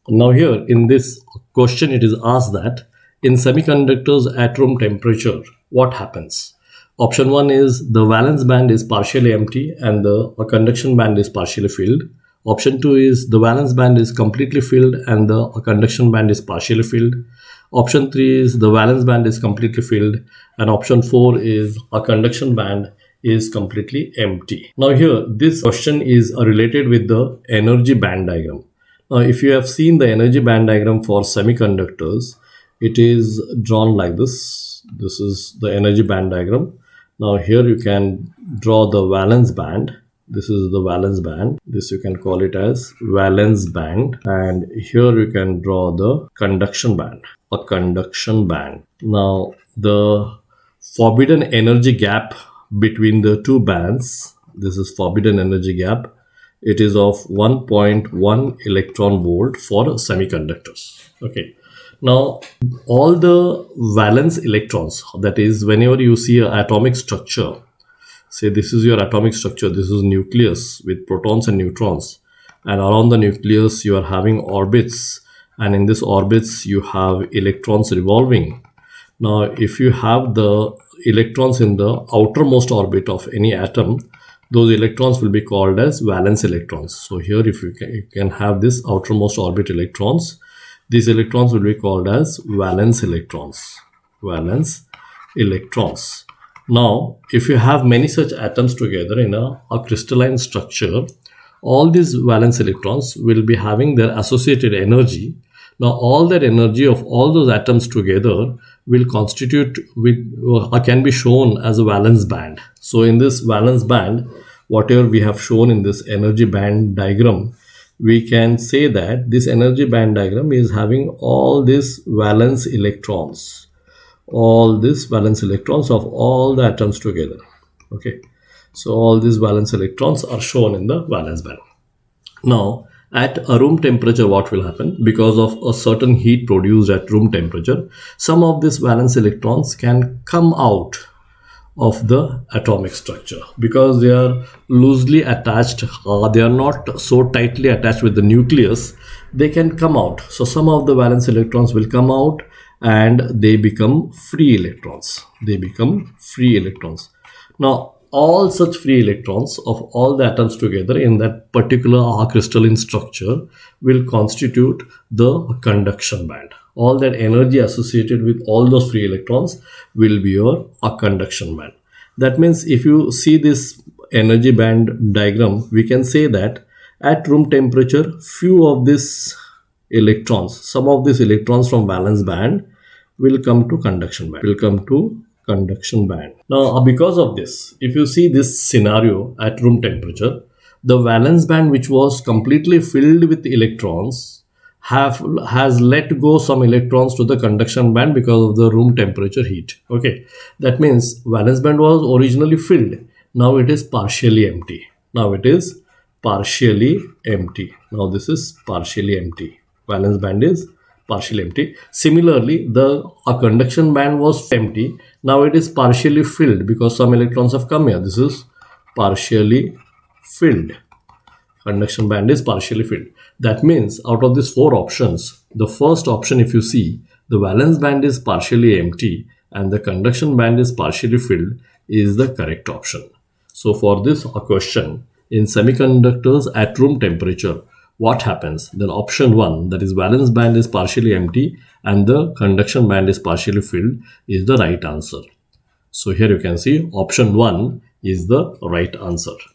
Now here in this question, it is asked that in semiconductors at room temperature, what happens? Option 1 is the valence band is partially empty and the conduction band is partially filled. Option 2 is the valence band is completely filled and the conduction band is partially filled. Option 3 is the valence band is completely filled, and option 4 is a conduction band is completely empty. Now here this question is related with the energy band diagram. Now if you have seen the energy band diagram for semiconductors, it is drawn like this. This is the energy band diagram. Now here you can draw the valence band. This is the valence band. This you can call it as valence band, and here you can draw the conduction band, a conduction band. Now the forbidden energy gap between the two bands, this is forbidden energy gap, it is of 1.1 electron volt for semiconductors. Okay. Now all the valence electrons, that is whenever you see an atomic structure, say this is your atomic structure, this is nucleus with protons and neutrons, and around the nucleus you are having orbits, and in this orbits you have electrons revolving. Now if you have the electrons in the outermost orbit of any atom, those electrons will be called as valence electrons. So here if you can have this outermost orbit electrons, these electrons will be called as valence electrons. Valence electrons. Now, if you have many such atoms together in a crystalline structure, all these valence electrons will be having their associated energy. Now, all that energy of all those atoms together will constitute can be shown as a valence band. So, in this valence band, whatever we have shown in this energy band diagram, we can say that this energy band diagram is having all these valence electrons. All these valence electrons of all the atoms together. Okay, so all these valence electrons are shown in the valence band. Now at a room temperature, what will happen? Because of a certain heat produced at room temperature, some of these valence electrons can come out of the atomic structure because they are loosely attached, they are not so tightly attached with the nucleus. They can come out. So some of the valence electrons will come out and they become free electrons. They become free electrons. Now all such free electrons of all the atoms together in that particular crystalline structure will constitute the conduction band. All that energy associated with all those free electrons will be your conduction band. That means if you see this energy band diagram, we can say that at room temperature, few of these electrons, some of these electrons from valence band will come to conduction band. Now because of this, if you see this scenario at room temperature, the valence band which was completely filled with electrons has let go some electrons to the conduction band because of the room temperature heat. Okay, that means valence band was originally filled, now it is partially empty. Now this is partially empty. Valence band is partially empty. Similarly, the conduction band was empty, now it is partially filled because some electrons have come here. This is partially filled. Conduction band is partially filled. That means out of these four options, the first option, if you see, the valence band is partially empty and the conduction band is partially filled, is the correct option. So for this question, in semiconductors at room temperature, what happens? Then option 1, that is valence band is partially empty and the conduction band is partially filled, is the right answer. So here you can see option 1 is the right answer.